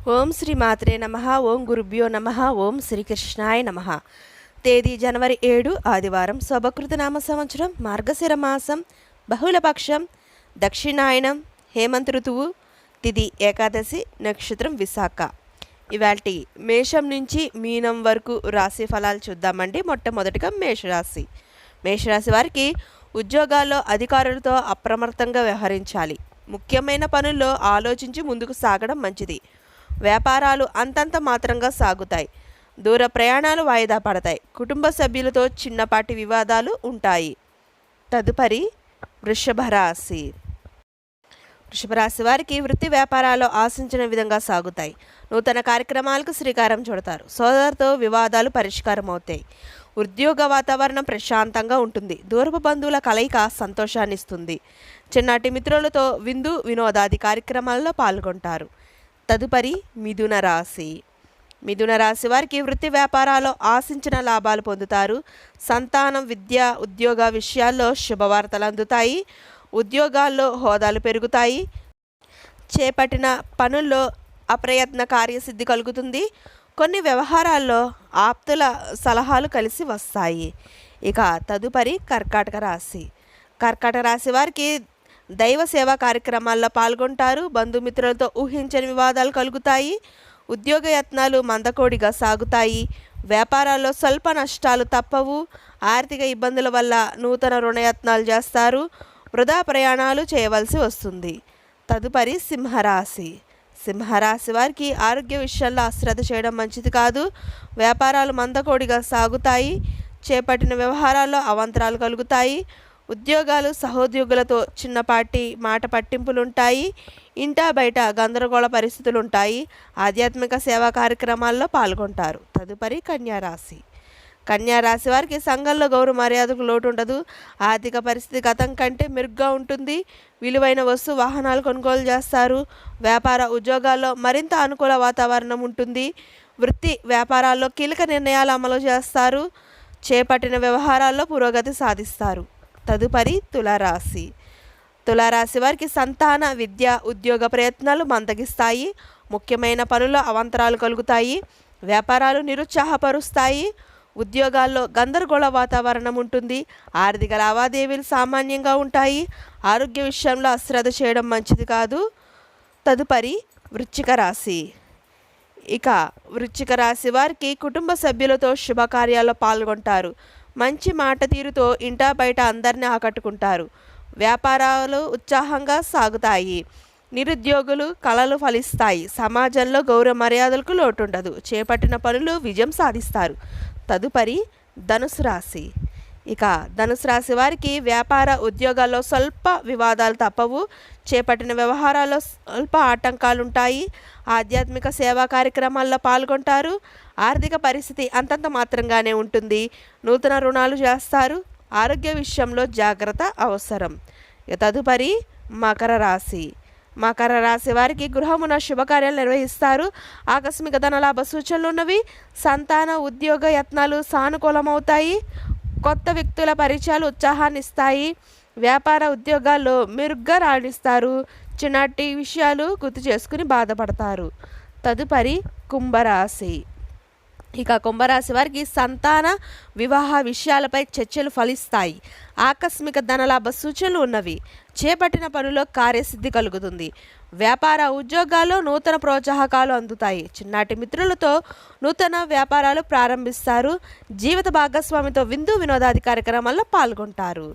ఓం శ్రీ మాత్రే నమః. ఓం గురుభ్యో నమః. ఓం శ్రీకృష్ణాయ నమః. తేదీ జనవరి 7 ఆదివారం. శోభకృత నామ సంవత్సరం మార్గశిర మాసం, బహుళపక్షం, దక్షిణాయనం, హేమంత ఋతువు, తిథి ఏకాదశి, నక్షత్రం విశాఖ. ఇవాల్టి మేషం నుంచి మీనం వరకు రాశి ఫలాలు చూద్దామండి. మొట్టమొదటిగా మేషరాశి. మేషరాశి వారికి ఉద్యోగాల్లో అధికారులతో అప్రమత్తంగా వ్యవహరించాలి. ముఖ్యమైన పనుల్లో ఆలోచించి ముందుకు సాగడం మంచిది. వ్యాపారాలు అంతంత మాత్రంగా సాగుతాయి. దూర ప్రయాణాలు వాయిదా పడతాయి. కుటుంబ సభ్యులతో చిన్నపాటి వివాదాలు ఉంటాయి. తదుపరి వృషభ రాశి. వృషభ రాశి వారికి వృత్తి వ్యాపారాలు ఆశించిన విధంగా సాగుతాయి. నూతన కార్యక్రమాలకు శ్రీకారం చుడతారు. సోదరుతో వివాదాలు పరిష్కారం అవుతాయి. ఉద్యోగ వాతావరణం ప్రశాంతంగా ఉంటుంది. దూరపు బంధువుల కలయిక సంతోషాన్ని ఇస్తుంది. చిన్నటి మిత్రులతో విందు వినోదాది కార్యక్రమాల్లో పాల్గొంటారు. తదుపరి మిథున రాశి. మిథున రాశి వారికి వృత్తి వ్యాపారాల్లో ఆశించిన లాభాలు పొందుతారు. సంతానం, విద్య, ఉద్యోగ విషయాల్లో శుభవార్తలు అందుతాయి. ఉద్యోగాల్లో హోదాలు పెరుగుతాయి. చేపట్టిన పనుల్లో అప్రయత్న కార్యసిద్ధి కలుగుతుంది. కొన్ని వ్యవహారాల్లో ఆప్తుల సలహాలు కలిసి వస్తాయి. ఇక తదుపరి కర్కాటక రాశి. కర్కాటక రాశి వారికి దైవ సేవా కార్యక్రమాల్లో పాల్గొంటారు. బంధుమిత్రులతో ఊహించని వివాదాలు కలుగుతాయి. ఉద్యోగ యత్నాలు మందకోడిగా సాగుతాయి. వ్యాపారాల్లో స్వల్ప నష్టాలు తప్పవు. ఆర్థిక ఇబ్బందుల వల్ల నూతన రుణయత్నాలు చేస్తారు. వృధా ప్రయాణాలు చేయవలసి వస్తుంది. తదుపరి సింహరాశి. సింహరాశి వారికి ఆరోగ్య విషయాల్లో అశ్రద్ధ చేయడం మంచిది కాదు. వ్యాపారాలు మందకోడిగా సాగుతాయి. చేపట్టిన వ్యవహారాల్లో అవాంతరాలు కలుగుతాయి. ఉద్యోగాలు సహోద్యోగులతో చిన్నపాటి మాట పట్టింపులుంటాయి. ఇంటా బయట గందరగోళ పరిస్థితులుంటాయి. ఆధ్యాత్మిక సేవా కార్యక్రమాల్లో పాల్గొంటారు. తదుపరి కన్యారాశి. కన్యారాశి వారికి సంఘంలో గౌరవ మర్యాదకు లోటు ఉండదు. ఆర్థిక పరిస్థితి గతం కంటే మెరుగ్గా ఉంటుంది. విలువైన వస్తు వాహనాలు కొనుగోలు చేస్తారు. వ్యాపార ఉద్యోగాల్లో మరింత అనుకూల వాతావరణం ఉంటుంది. వృత్తి వ్యాపారాల్లో కీలక నిర్ణయాలు అమలు చేస్తారు. చేపట్టిన వ్యవహారాల్లో పురోగతి సాధిస్తారు. తదుపరి తులారాశి. తులారాశి వారికి సంతాన, విద్య, ఉద్యోగ ప్రయత్నాలు మందగిస్తాయి. ముఖ్యమైన పనుల్లో అవాంతరాలు కలుగుతాయి. వ్యాపారాలు నిరుత్సాహపరుస్తాయి. ఉద్యోగాల్లో గందరగోళ వాతావరణం ఉంటుంది. ఆర్థిక లావాదేవీలు సామాన్యంగా ఉంటాయి. ఆరోగ్య విషయంలో అశ్రద్ధ చేయడం మంచిది కాదు. తదుపరి వృశ్చిక రాశి. ఇక వృశ్చిక రాశి వారికి కుటుంబ సభ్యులతో శుభకార్యాల్లో పాల్గొంటారు. మంచి మాట తీరుతో ఇంటా బయట అందరినీ ఆకట్టుకుంటారు. వ్యాపారాలు ఉత్సాహంగా సాగుతాయి. నిరుద్యోగులు కళలు ఫలిస్తాయి. సమాజంలో గౌరవ మర్యాదలకు లోటుండదు. చేపట్టిన పనులు విజయం సాధిస్తారు. తదుపరి ధనుసు రాశి. ఇక ధనుసు రాశి వారికి వ్యాపార ఉద్యోగాల్లో స్వల్ప వివాదాలు తప్పవు. చేపట్టిన వ్యవహారాల్లో స్వల్ప ఆటంకాలుంటాయి. ఆధ్యాత్మిక సేవా కార్యక్రమాల్లో పాల్గొంటారు. ఆర్థిక పరిస్థితి అంతంత మాత్రంగానే ఉంటుంది. నూతన రుణాలు చేస్తారు. ఆరోగ్య విషయంలో జాగ్రత్త అవసరం. తదుపరి మకర రాశి. మకర రాశి వారికి గృహమున శుభకార్యాలు నిర్వహిస్తారు. ఆకస్మిక ధనలాభ సూచనలు ఉన్నవి. సంతాన, ఉద్యోగ యత్నాలు సానుకూలమవుతాయి. కొత్త వ్యక్తుల పరిచయాలు ఉత్సాహాన్ని ఇస్తాయి. వ్యాపార ఉద్యోగాల్లో మెరుగ్గా రాణిస్తారు. చిన్నటి విషయాలు గుర్తు చేసుకుని బాధపడతారు. తదుపరి కుంభరాశి. ఇక కుంభరాశి వారికి సంతాన, వివాహ విషయాలపై చర్చలు ఫలిస్తాయి. ఆకస్మిక ధనలాభ సూచనలు ఉన్నవి. చేపట్టిన పనుల్లో కార్యసిద్ధి కలుగుతుంది. వ్యాపార ఉద్యోగాల్లో నూతన ప్రోత్సాహకాలు అందుతాయి. చిన్నటి మిత్రులతో నూతన వ్యాపారాలు ప్రారంభిస్తారు. జీవిత భాగస్వామితో విందు వినోదాది కార్యక్రమాల్లో పాల్గొంటారు.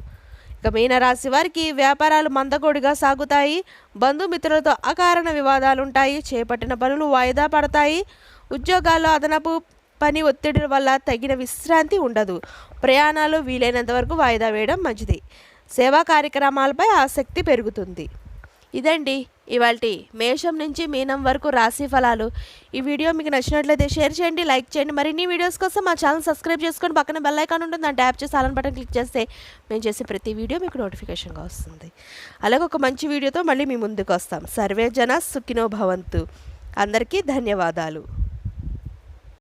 ఇక మీనరాశి వారికి వ్యాపారాలు మందకోడిగా సాగుతాయి. బంధుమిత్రులతో అకారణ వివాదాలు ఉంటాయి. చేపట్టిన పనులు వాయిదా పడతాయి. ఉద్యోగాల్లో అదనపు పని ఒత్తిడి వల్ల తగిన విశ్రాంతి ఉండదు. ప్రయాణాలు వీలైనంత వరకు వాయిదా వేయడం మంచిది. సేవా కార్యక్రమాలపై ఆసక్తి పెరుగుతుంది. ఇదండి ఇవాల్టి మేషం నుంచి మీనం వరకు రాశి ఫలాలు. ఈ వీడియో మీకు నచ్చినట్లయితే షేర్ చేయండి, లైక్ చేయండి. మరిన్ని వీడియోస్ కోసం మా ఛానల్ సబ్స్క్రైబ్ చేసుకొని పక్కన బెల్ ఐకాన్ ఉంటుంది. దాన్ని ట్యాప్ చేసి ఆల్ బటన్ క్లిక్ చేస్తే మేము చేసే ప్రతి వీడియో మీకు నోటిఫికేషన్గా వస్తుంది. అలాగే ఒక మంచి వీడియోతో మళ్ళీ మీ ముందుకు వస్తాం. సర్వే జన సుఖినో భవంతు. అందరికీ ధన్యవాదాలు.